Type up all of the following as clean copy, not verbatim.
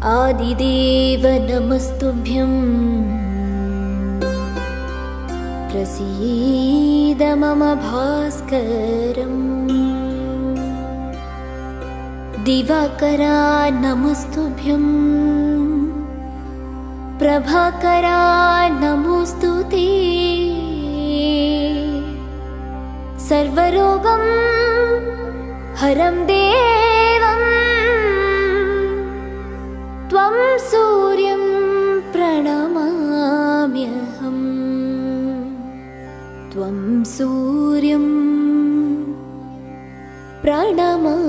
आदिदेव नमस्तुभ्यं प्रसीद मम भास्करम् दिवाकरा नमस्तुभ्यं प्रभाकरा नमोस्तुते सर्वरोगं हरं देवं त्वं सूर्यं प्रणमाम्यहम् त्वं सूर्यं प्रणमाम्यहम्।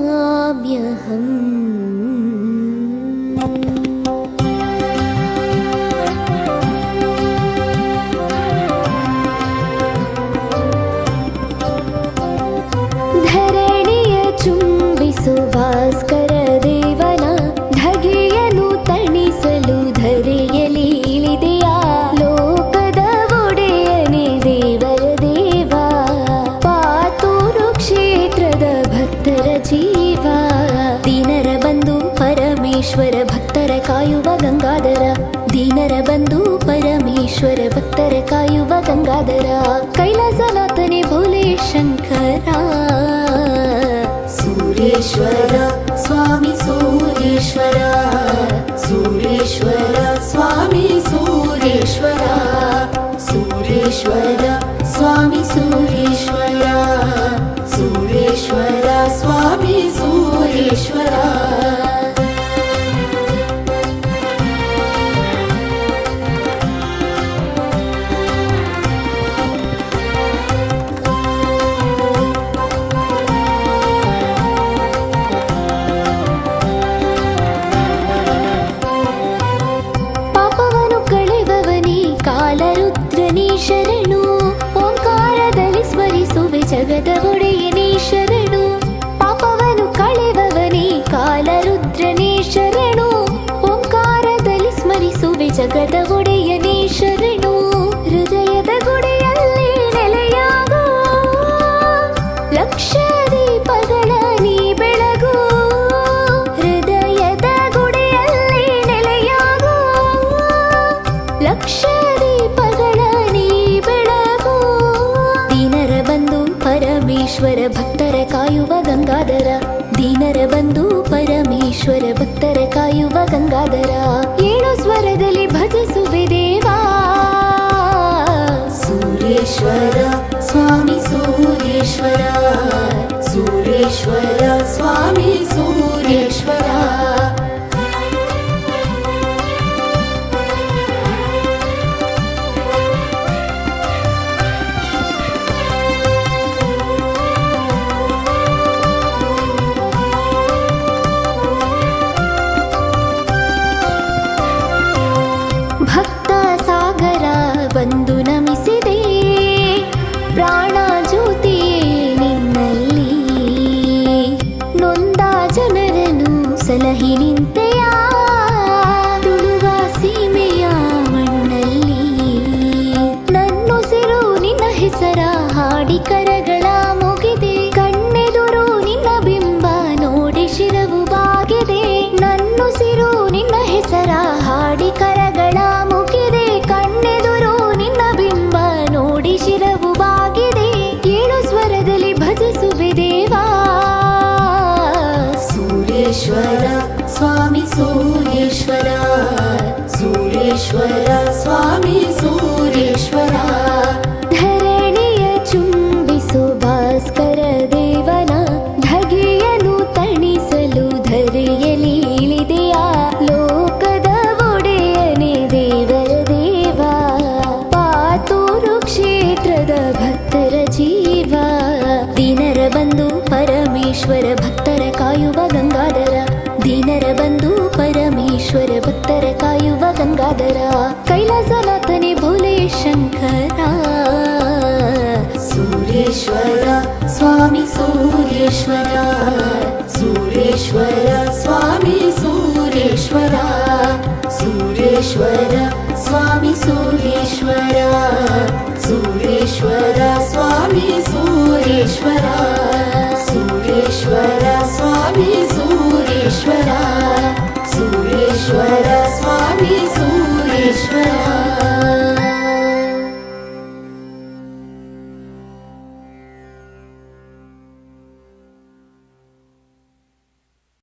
ಧರಣಿಯ ಚುಂಬಿಸು ಭಾಸ್ಕರ ದೇವನ ಧಗೆಯನ್ನು ತಣಿಸಲು ಧರೆಯಲಿ ಇಳಿದೆಯ ಲೋಕದ ಒಡೆಯನೇ ದೇವರ ದೇವ ಪಾತೂರು ಕ್ಷೇತ್ರದ ಭಕ್ತರ ಜೀವ ದೀನರ ಬಂಧು ಪರಮೇಶ್ವರ ಭಕ್ತರ ಕಾಯುವ ಗಂಗಾಧರ ದೀನರ ಬಂಧು ಪರಮೇಶ್ವರ ಭಕ್ತರ ಕಾಯುವ ಗಂಗಾಧರ ಕೈಲಾಸನಾಥನೇ ಭೋಲೆ ಶಂಕರ सूरेश्वर स्वामी सूरेश्वर सूरेश्वर स्वामी सूरेश्वर सूरेश्वर स्वामी सूरेश्वर सूरेश्वर स्वामी सूरेश्वर। ಕಾಲರುದ್ರನೇ ಶರಣು ಓಂಕಾರದಲ್ಲಿ ಸ್ಮರಿಸುವೆ ಜಗದ ಒಡೆಯನೇ ಶರಣು ಪಾಪವನ್ನು ಕಳೆವವನೇ ಕಾಲರುದ್ರನೇ ಶರಣು ಓಂಕಾರದಲ್ಲಿ ಸ್ಮರಿಸುವೆ ಜಗದ ಒಡೆಯನೇ ಶರಣು ಹೃದಯದ ಗುಡಿಯಲ್ಲಿ ನೆಲೆಯಾಗು ಲಕ್ಷ ದೀಪಗಳ ನೀ ಬೆಳಗು ಹೃದಯದ ಗುಡಿಯಲ್ಲಿ ನೆಲೆಯಾಗು ಲಕ್ಷ ಪರಮೇಶ್ವರ ಭಕ್ತರ ಕಾಯುವ ಗಂಗಾಧರ ದೀನರ ಬಂಧು ಪರಮೇಶ್ವರ ಭಕ್ತರ ಕಾಯುವ ಗಂಗಾಧರ ಏಳು ಸ್ವರದಲ್ಲಿ ಭಜಿಸುವೆ ದೇವಾ सूरेश्वर स्वामी सूरेश्वर सूरेश्वर स्वामी सूरेश्वर। ಭಕ್ತ ಸಾಗರ ಬಂದು ನಮಿಸಿದೆ ಪ್ರಾಣ ಜ್ಯೋತಿಯೇ ನಿನ್ನಲ್ಲಿ ನೊಂದ ಜನರನ್ನು ಸಲಹಿ ನಿಂತೆಯ ತುಳುವ ಸೀಮೆಯ ಮಣ್ಣಲ್ಲಿ ನನ್ನುಸಿರು ನಿನ್ನ ಹೆಸರ ಹಾಡಿ ಕರಗಳ ಮುಗಿದೆ ಕಣ್ಣೆದುರು ನಿನ್ನ ಬಿಂಬ ನೋಡಿ ಶಿರವು ಬಾಗಿದೆ ನನ್ನುಸಿರು ನಿನ್ನ ಹೆಸರ ಹಾಡಿ ಕರಗಳ ಮುಗಿದೆ ಕಣ್ಣೆದುರು ನಿನ್ನ ಬಿಂಬ ನೋಡಿ ಶಿರವು ಬಾಗಿದೆ ಏಳು ಸ್ವರದಲ್ಲಿ ಭಜಿಸುವೆ ದೇವಾ सूरेश्वर स्वामी सूरेश्वर सूरेश्वर स्वामी सूरेश्वर। ಧರಣಿಯ ಚುಂಬಿಸು ಭಾಸ್ಕರ ದೇವನ ಧಗೆಯನ್ನು ತಣಿಸಲು ಧರೆಯಲಿ ಇಳಿದೆಯ ಲೋಕದ ಒಡೆಯನೇ ದೇವರ ದೇವ ಪಾತೂರು ಕ್ಷೇತ್ರದ ಭಕ್ತರ ಜೀವ ದೀನರ ಬಂಧು ಪರಮೇಶ್ವರ ಭಕ್ತರ ಕಾಯುವ ಗಂಗಾಧರ ದೀನರ ಬಂಧು ಪರಮೇಶ್ವರ ಭಕ್ತರ ಕಾಯುವ ಗಂಗಾಧರ ಕೈಲಾಸನಾಥನೇ ಭೋಲೆ ಶಂಕರ सूरेश्वर स्वामी सूरेश्वर सूरेश्वर स्वामी सूरेश्वर सूरेश्वर स्वामी सूरेश्वर सूरेश्वर स्वामी सूरेश्वर सूरेश्वर स्वामी सूरेश्वर सूरेश्वर सूरेश्वर स्वामी सूरेश्वर